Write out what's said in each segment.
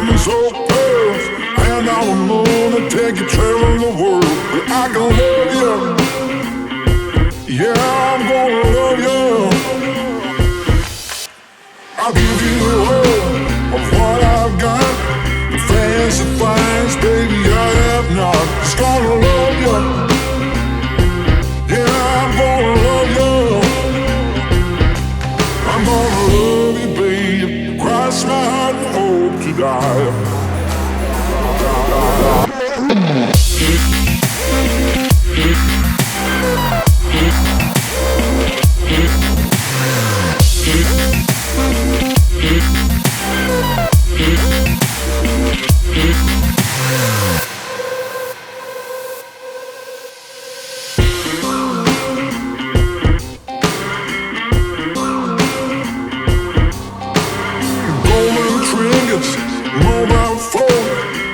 me so close, and I will moon and take you traveling the world. But I can love you, yeah, I'm gonna love you. I'll give you all of what I've got, the fancy things, baby, I have not. Just gonna love you, yeah, I'm gonna love you. I'm gonna love you, baby, cross my heart and hope to die. Golden trinkets, mobile phone,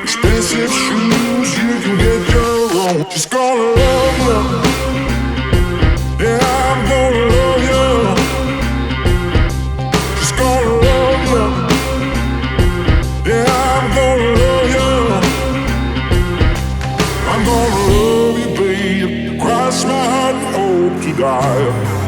expensive shoes, you can get your own. Just gonna love you, yeah, I'm gonna love you. Just gonna love you, yeah, I'm gonna love you. I'm gonna love you, babe, cross my heart and hope to die.